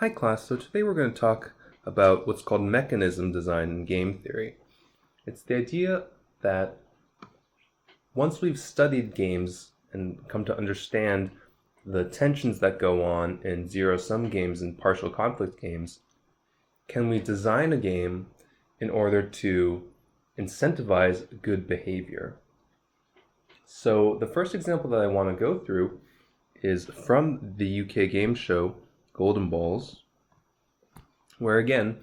Hi class, so today we're going to talk about what's called mechanism design in game theory. It's the idea that once we've studied games and come to understand the tensions that go on in zero-sum games and partial conflict games, can we design a game in order to incentivize good behavior? So the first example that I want to go through is from the UK game show Golden Balls, where again,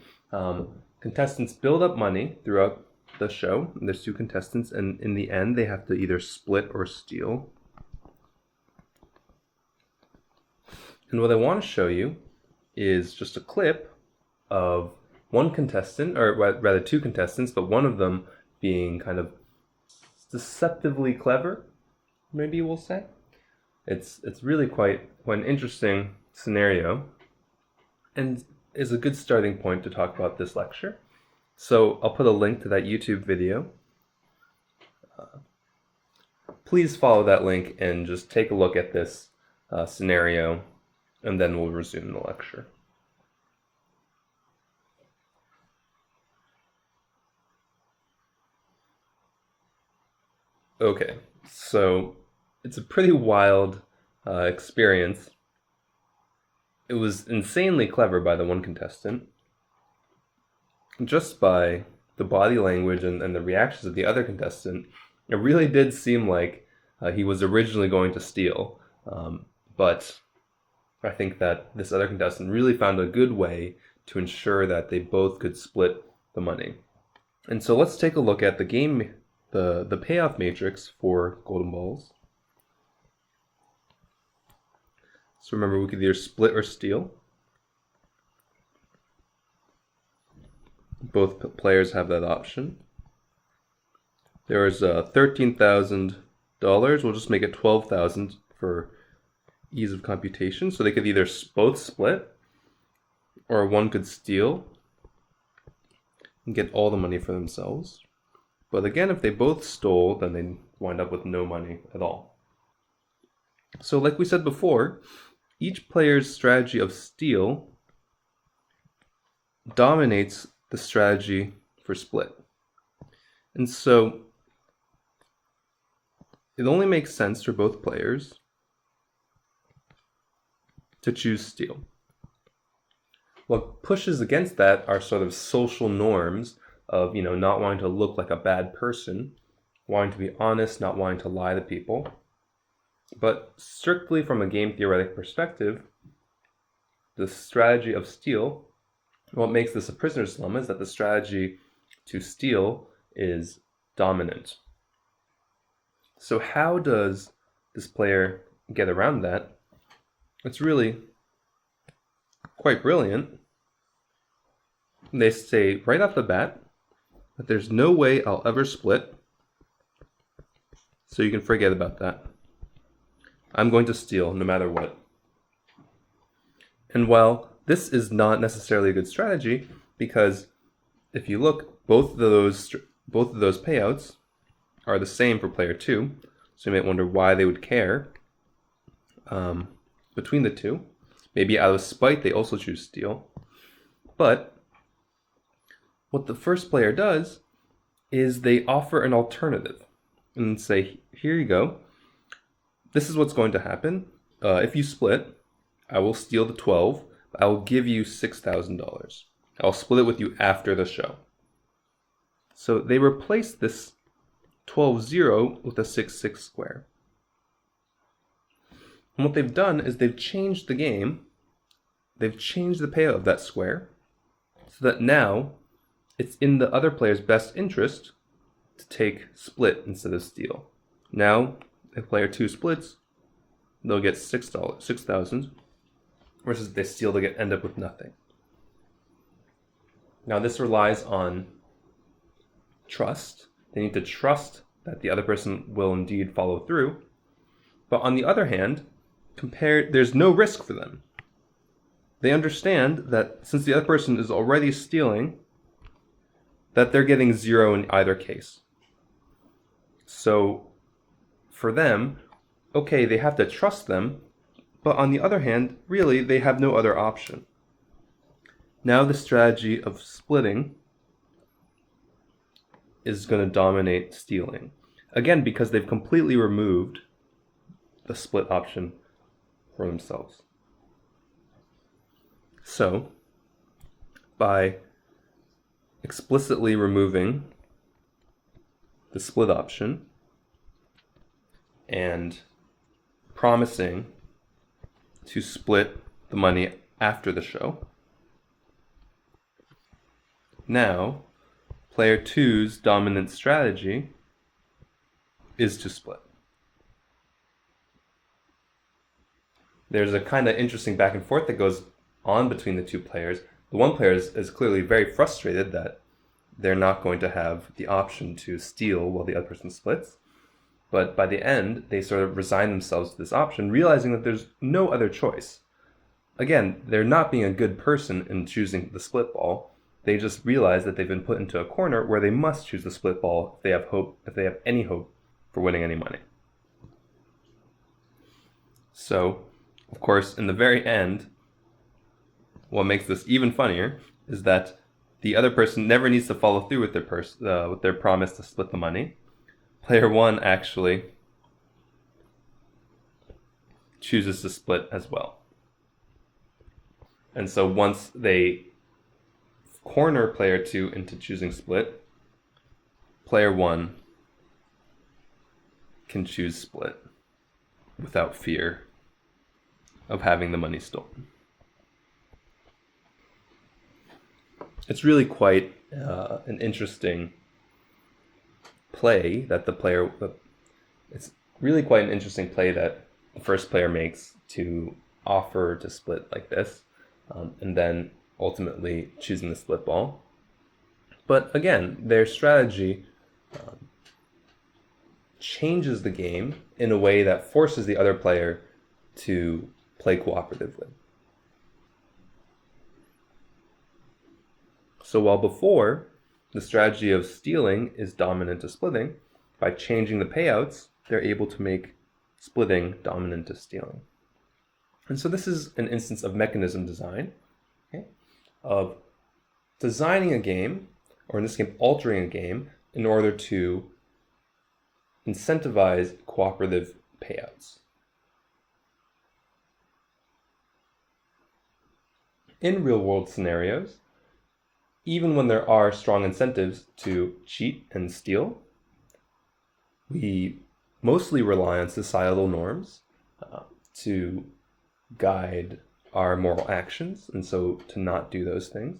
contestants build up money throughout the show. There's two contestants, and in the end, they have to either split or steal. And what I want to show you is just a clip of one contestant, or rather two contestants, but one of them being kind of deceptively clever, maybe we'll say. It's really quite an interesting scenario, and is a good starting point to talk about this lecture. So I'll put a link to that YouTube video. Please follow that link and just take a look at this scenario, and then we'll resume the lecture. Okay, so it's a pretty wild experience. It was insanely clever by the one contestant. Just by the body language and the reactions of the other contestant, it really did seem like he was originally going to steal. But I think that this other contestant really found a good way to ensure that they both could split the money. And so let's take a look at the game, the payoff matrix for Golden Balls. So remember, we could either split or steal. Both players have that option. There is $13,000. We'll just make it $12,000 for ease of computation. So they could either both split, or one could steal and get all the money for themselves. But again, if they both stole, then they wind up with no money at all. So like we said before, each player's strategy of steal dominates the strategy for split. And so it only makes sense for both players to choose steal. What pushes against that are sort of social norms of, not wanting to look like a bad person, wanting to be honest, not wanting to lie to people. But strictly from a game theoretic perspective, the strategy of steal, what makes this a prisoner's dilemma is that the strategy to steal is dominant. So how does this player get around that? It's really quite brilliant. They say right off the bat that there's no way I'll ever split, so you can forget about that. I'm going to steal no matter what. And while this is not necessarily a good strategy, because if you look, both of those payouts are the same for player 2, so you might wonder why they would care between the two. Maybe out of spite they also choose steal. But what the first player does is they offer an alternative and say, here you go. This is what's going to happen. If you split, I will steal the 12. I will give you $6,000. I'll split it with you after the show. So they replace this 12-0 with a 6-6 square. And what they've done is they've changed the game. They've changed the payout of that square so that now it's in the other player's best interest to take split instead of steal. Now, if player 2 splits, they'll get $6,000, versus if they steal, they end up with nothing. Now, this relies on trust. They need to trust that the other person will indeed follow through. But on the other hand, there's no risk for them. They understand that since the other person is already stealing, that they're getting 0 in either case. So for them, okay, they have to trust them, but on the other hand, really, they have no other option. Now the strategy of splitting is going to dominate stealing. Again, because they've completely removed the split option for themselves. So, by explicitly removing the split option and promising to split the money after the show, now player 2's dominant strategy is to split. There's a kind of interesting back and forth that goes on between the two players. The one player is clearly very frustrated that they're not going to have the option to steal while the other person splits. But by the end, they sort of resign themselves to this option, realizing that there's no other choice. Again, they're not being a good person in choosing the split ball. They just realize that they've been put into a corner where they must choose the split ball if they have any hope for winning any money. So, of course, in the very end, what makes this even funnier is that the other person never needs to follow through with their promise to split the money. Player 1 actually chooses to split as well. And so once they corner player 2 into choosing split, player 1 can choose split without fear of having the money stolen. It's really quite an interesting play that it's really quite an interesting play that the first player makes to offer to split like this, and then ultimately choosing the split ball. But again, their strategy changes the game in a way that forces the other player to play cooperatively. So while before, the strategy of stealing is dominant to splitting, by changing the payouts, they're able to make splitting dominant to stealing. And so this is an instance of mechanism design, okay, of designing a game, or in this game, altering a game, in order to incentivize cooperative payouts. In real-world scenarios, even when there are strong incentives to cheat and steal, we mostly rely on societal norms to guide our moral actions, and so to not do those things.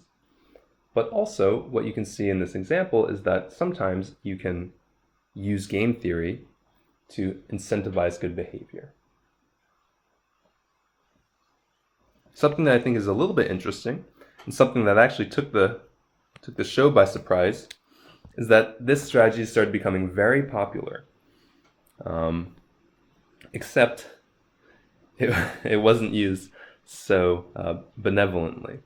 But also, what you can see in this example is that sometimes you can use game theory to incentivize good behavior. Something that I think is a little bit interesting, and something that actually took the show by surprise, is that this strategy started becoming very popular. Except it wasn't used so benevolently.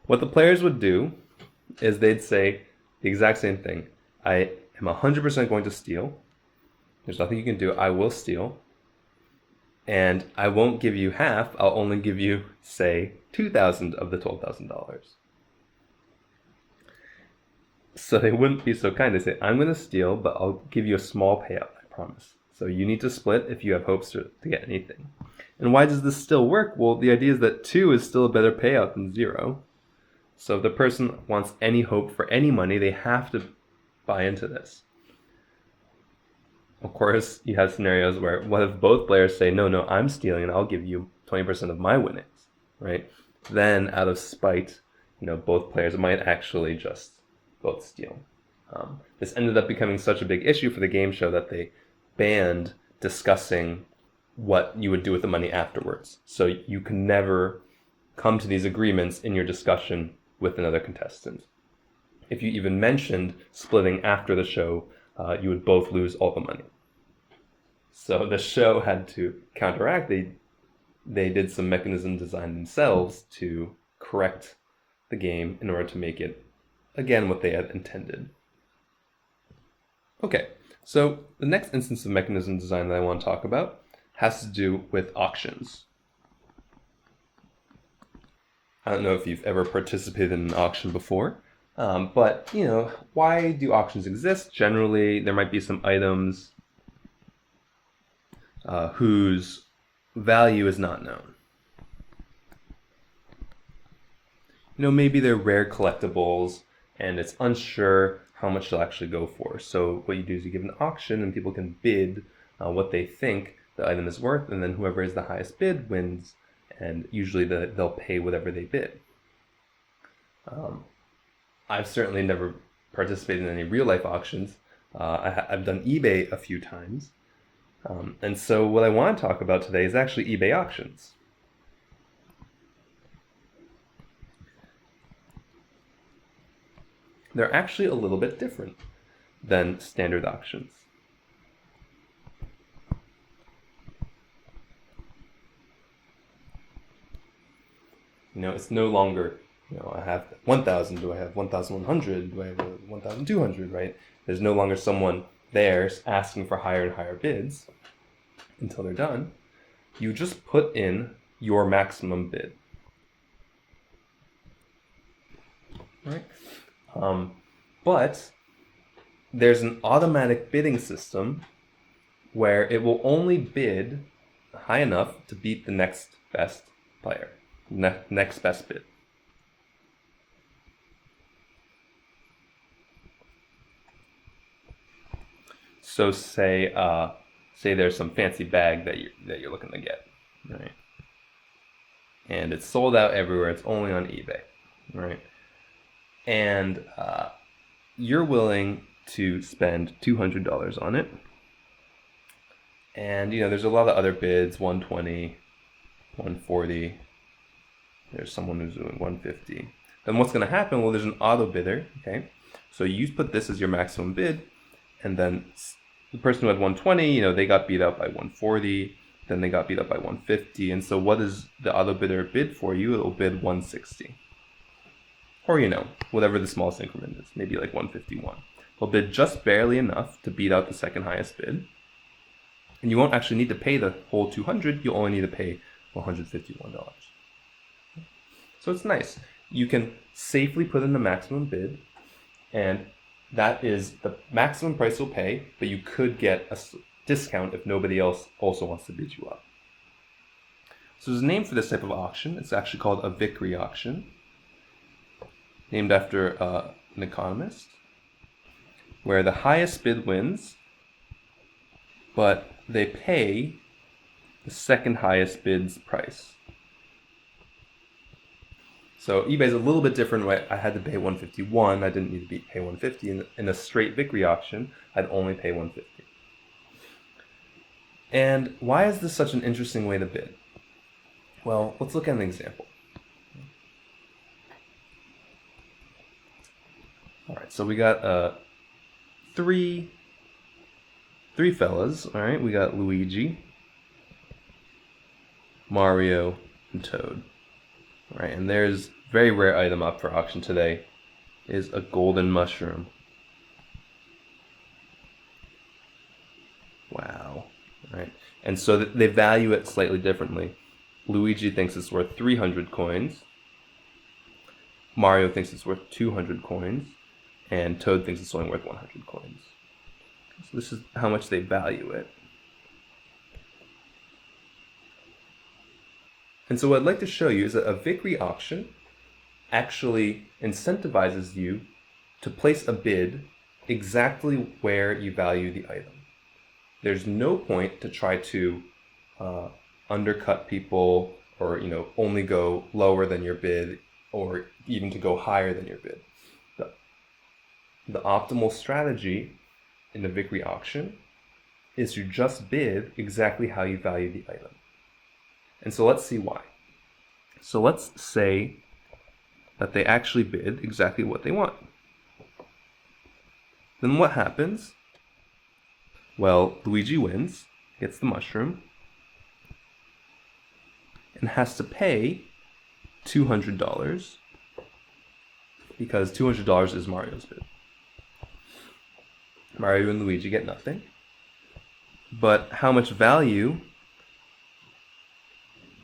What the players would do is they'd say the exact same thing. I am 100% going to steal. There's nothing you can do. I will steal. And I won't give you half. I'll only give you, say, $2,000 of the $12,000. So they wouldn't be so kind. They say, I'm going to steal, but I'll give you a small payout, I promise. So you need to split if you have hopes to get anything. And why does this still work? Well, the idea is that 2 is still a better payout than 0. So if the person wants any hope for any money, they have to buy into this. Of course, you have scenarios where what if both players say, no, I'm stealing and I'll give you 20% of my winnings, right? Then out of spite, both players might actually just both steal. This ended up becoming such a big issue for the game show that they banned discussing what you would do with the money afterwards. So you can never come to these agreements in your discussion with another contestant. If you even mentioned splitting after the show, you would both lose all the money. So the show had to counteract. They did some mechanism design themselves to correct the game in order to make it, again, what they had intended. Okay, so the next instance of mechanism design that I want to talk about has to do with auctions. I don't know if you've ever participated in an auction before, but why do auctions exist? Generally, there might be some items whose value is not known. Maybe they're rare collectibles and it's unsure how much they'll actually go for. So what you do is you give an auction and people can bid what they think the item is worth, and then whoever is the highest bid wins, and usually they'll pay whatever they bid. I've certainly never participated in any real-life auctions. I've done eBay a few times. And so what I want to talk about today is actually eBay auctions. They're actually a little bit different than standard auctions. It's no longer, I have 1,000, do I have 1,100, do I have 1,200, right? There's no longer someone there asking for higher and higher bids until they're done. You just put in your maximum bid. Right? But there's an automatic bidding system where it will only bid high enough to beat the next best player, next best bid. So say there's some fancy bag that you're looking to get, right? And it's sold out everywhere. It's only on eBay, right? And you're willing to spend $200 on it. And there's a lot of other bids, 120, 140. There's someone who's doing 150. Then what's going to happen? Well, there's an auto bidder, okay? So you put this as your maximum bid, and then the person who had 120, they got beat up by 140, then they got beat up by 150, and so what does the auto bidder bid for you? It'll bid 160. Or, whatever the smallest increment is, maybe like 151. They'll bid just barely enough to beat out the second highest bid. And you won't actually need to pay the whole 200, you'll only need to pay $151. So it's nice. You can safely put in the maximum bid, and that is the maximum price you'll pay, but you could get a discount if nobody else also wants to bid you up. So there's a name for this type of auction. It's actually called a Vickrey auction, named after an economist, where the highest bid wins, but they pay the second highest bid's price. So eBay's a little bit different, right? I had to pay 151. I didn't need to pay 150. In a straight Vickrey auction, I'd only pay 150. And why is this such an interesting way to bid? Well, let's look at an example. All right, so we got three fellas. All right, we got Luigi, Mario, and Toad. All right, and there's a very rare item up for auction today is a golden mushroom. Wow. All right, and so they value it slightly differently. Luigi thinks it's worth 300 coins. Mario thinks it's worth 200 coins. And Toad thinks it's only worth 100 coins. So this is how much they value it. And so what I'd like to show you is that a Vickrey auction actually incentivizes you to place a bid exactly where you value the item. There's no point to try to undercut people or only go lower than your bid or even to go higher than your bid. The optimal strategy in the Vickrey auction is to just bid exactly how you value the item. And so let's see why. So let's say that they actually bid exactly what they want. Then what happens? Well, Luigi wins, gets the mushroom, and has to pay $200 because $200 is Mario's bid. Mario and Luigi get nothing. But how much value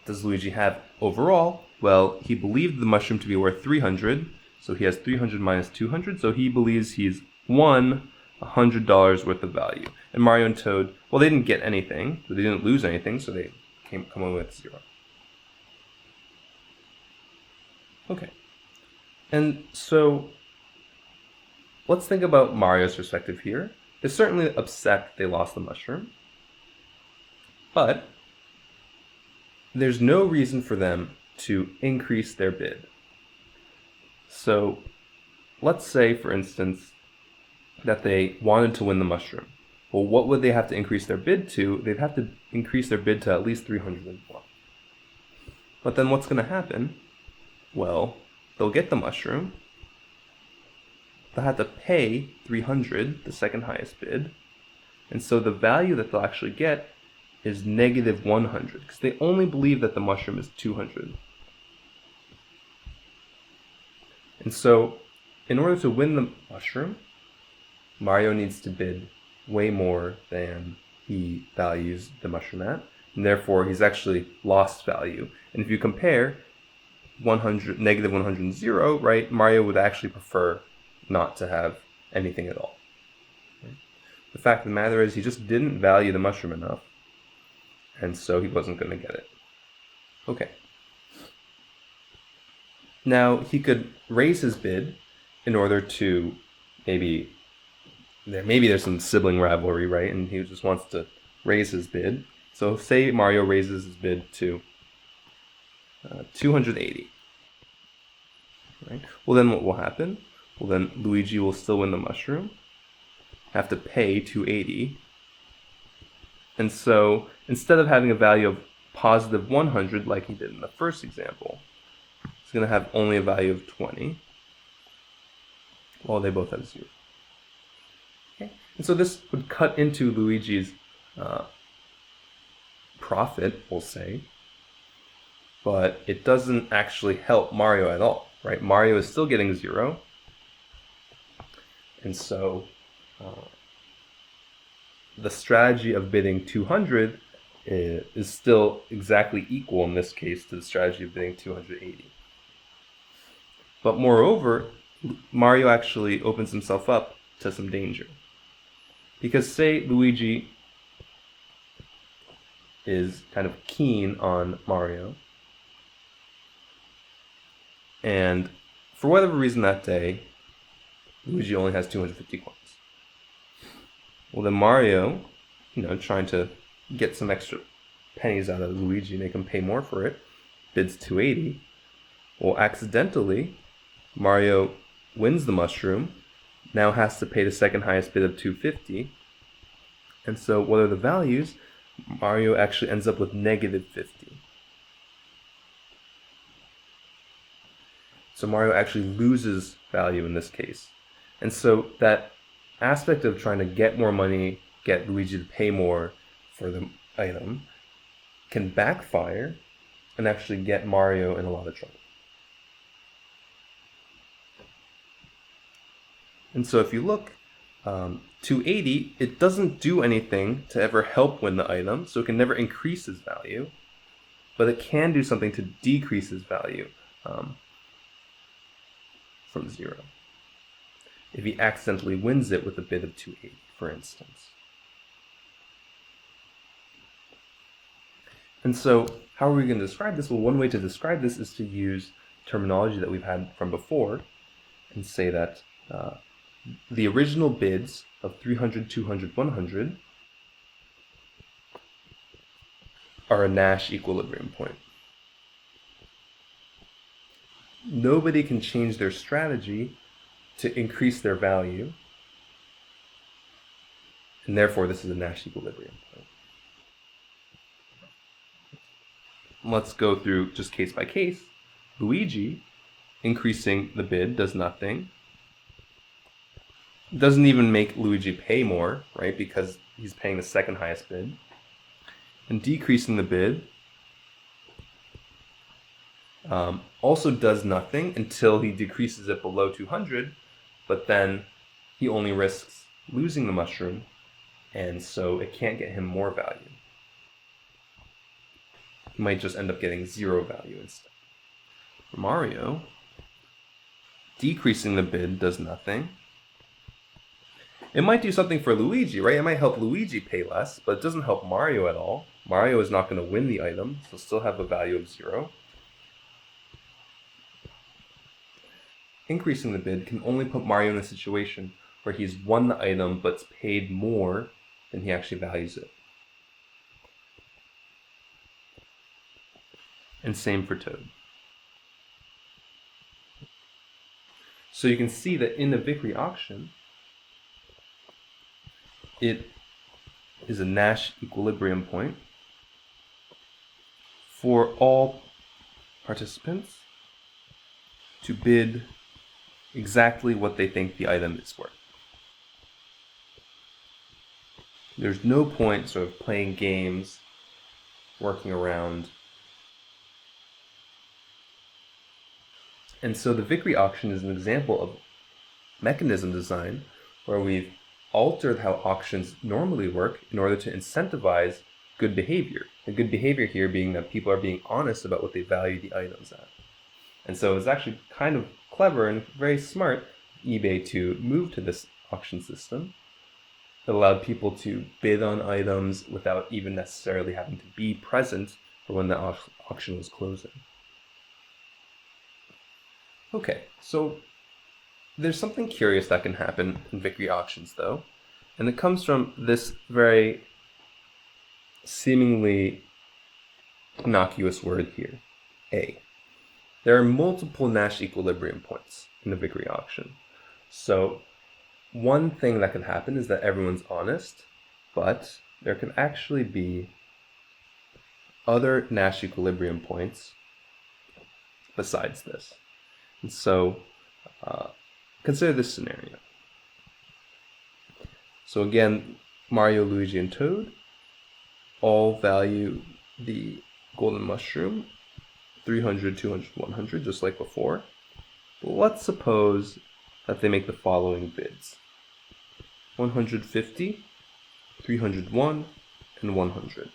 does Luigi have overall? Well, he believed the mushroom to be worth 300, so he has 300 minus 200, so he believes he's won $100 worth of value. And Mario and Toad, well, they didn't get anything, but they didn't lose anything, so they come away with 0. Okay. And so let's think about Mario's perspective here. They're certainly upset that they lost the mushroom, but there's no reason for them to increase their bid. So let's say, for instance, that they wanted to win the mushroom. Well, what would they have to increase their bid to? They'd have to increase their bid to at least 301. But then what's going to happen? Well, they'll get the mushroom. They'll have to pay 300, the second highest bid. And so the value that they'll actually get is negative 100, because they only believe that the mushroom is 200. And so, in order to win the mushroom, Mario needs to bid way more than he values the mushroom at, and therefore he's actually lost value. And if you compare negative 100 and 0, right, Mario would actually prefer not to have anything at all. Right? The fact of the matter is he just didn't value the mushroom enough, and so he wasn't going to get it. Okay. Now, he could raise his bid in order to maybe there's some sibling rivalry, right? And he just wants to raise his bid. So say Mario raises his bid to 280. Right? Well, then what will happen? Well, then Luigi will still win the mushroom, have to pay 280. And so instead of having a value of positive 100 like he did in the first example, it's going to have only a value of 20. Well, they both have 0. Okay. And so this would cut into Luigi's profit, we'll say, but it doesn't actually help Mario at all, right? Mario is still getting 0, and so the strategy of bidding 200 is still exactly equal in this case to the strategy of bidding 280. But moreover, Mario actually opens himself up to some danger. Because say Luigi is kind of keen on Mario, and for whatever reason that day, Luigi only has 250 coins. Well, then Mario, trying to get some extra pennies out of Luigi, make him pay more for it, bids 280. Well, accidentally, Mario wins the mushroom, now has to pay the second highest bid of 250. And so what are the values? Mario actually ends up with negative 50. So Mario actually loses value in this case. And so that aspect of trying to get more money, get Luigi to pay more for the item, can backfire and actually get Mario in a lot of trouble. And so if you look, 280, it doesn't do anything to ever help win the item, so it can never increase its value, but it can do something to decrease its value from 0. If he accidentally wins it with a bid of 280, for instance. And so how are we going to describe this? Well, one way to describe this is to use terminology that we've had from before and say that the original bids of 300, 200, 100 are a Nash equilibrium point. Nobody can change their strategy to increase their value, and therefore this is a Nash equilibrium point. Let's go through just case by case. Luigi, increasing the bid does nothing. Doesn't even make Luigi pay more, right, because he's paying the second highest bid. And decreasing the bid also does nothing until he decreases it below 200, but then he only risks losing the mushroom, and so it can't get him more value. He might just end up getting 0 value instead. For Mario, decreasing the bid does nothing. It might do something for Luigi, right? It might help Luigi pay less, but it doesn't help Mario at all. Mario is not going to win the item, so still have a value of 0. Increasing the bid can only put Mario in a situation where he's won the item but's paid more than he actually values it. And same for Toad. So you can see that in the Vickrey auction, it is a Nash equilibrium point for all participants to bid exactly what they think the item is worth. There's no point sort of playing games, working around. And so the Vickrey auction is an example of mechanism design where we've altered how auctions normally work in order to incentivize good behavior. The good behavior here being that people are being honest about what they value the items at. And so it's actually kind of clever and very smart of eBay to move to this auction system. It allowed people to bid on items without even necessarily having to be present for when the auction was closing. Okay, so there's something curious that can happen in Vickrey auctions though, and it comes from this very seemingly innocuous word here, A. There are multiple Nash equilibrium points in the Vickrey auction. So one thing that can happen is that everyone's honest, but there can actually be other Nash equilibrium points besides this. And so consider this scenario. So again, Mario, Luigi, and Toad all value the golden mushroom 300, 200, 100, just like before. Let's suppose that they make the following bids: 150, 301, and 100.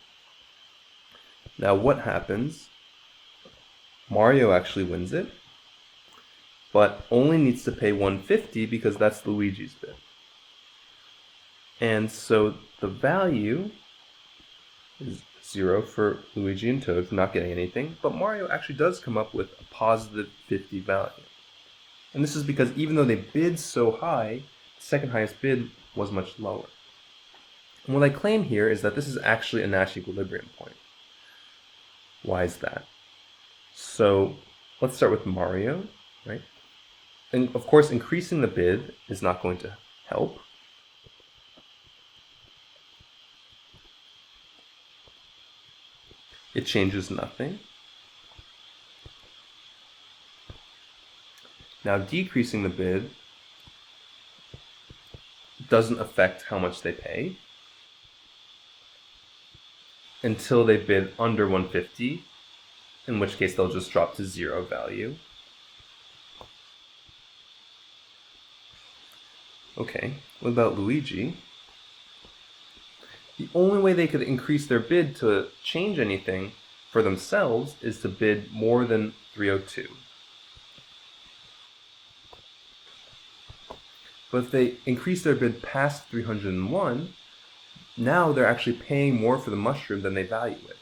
Now what happens? Mario actually wins it, but only needs to pay 150 because that's Luigi's bid. And so the value is 0 for Luigi and Toad for not getting anything, but Mario actually does come up with a positive 50 value. And this is because even though they bid so high, the second highest bid was much lower. And what I claim here is that this is actually a Nash equilibrium point. Why is that? So let's start with Mario, right? And of course, increasing the bid is not going to help. It changes nothing. Now decreasing the bid doesn't affect how much they pay until they bid under 150, in which case they'll just drop to 0 value. Okay, what about Luigi? The only way they could increase their bid to change anything for themselves is to bid more than 302. But if they increase their bid past 301, now they're actually paying more for the mushroom than they value it.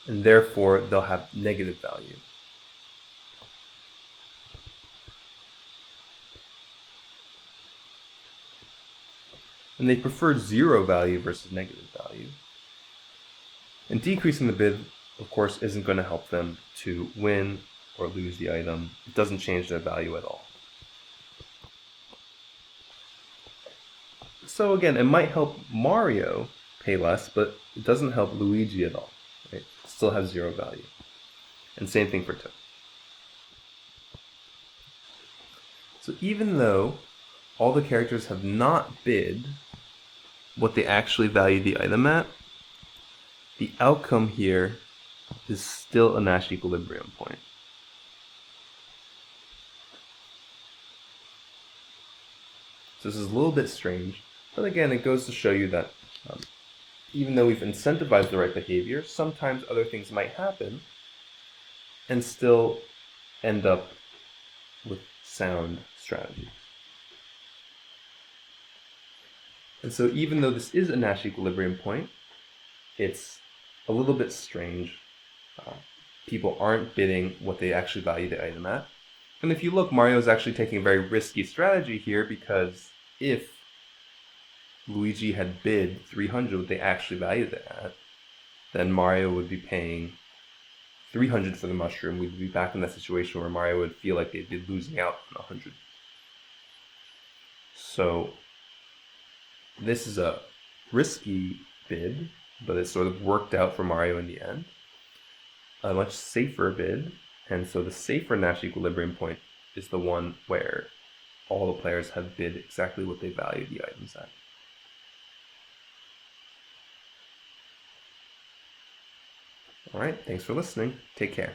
And therefore, they'll have negative value. And they prefer 0 value versus negative value. And decreasing the bid, of course, isn't going to help them to win or lose the item. It doesn't change their value at all. So again, it might help Mario pay less, but it doesn't help Luigi at all. Right? It still has 0 value. And same thing for Toad. So even though all the characters have not bid what they actually value the item at, the outcome here is still a Nash equilibrium point. So this is a little bit strange, but again, it goes to show you that Even though we've incentivized the right behavior, sometimes other things might happen and still end up with sound strategies. And so even though this is a Nash equilibrium point, it's a little bit strange. People aren't bidding what they actually value the item at. And if you look, Mario is actually taking a very risky strategy here, because if Luigi had bid 300 what they actually valued it at, then Mario would be paying 300 for the mushroom. We'd be back in that situation where Mario would feel like they'd be losing out on 100. So this is a risky bid, but it sort of worked out for Mario in the end. A much safer bid, and so the safer Nash equilibrium point is the one where all the players have bid exactly what they value the items at. All right, thanks for listening. Take care.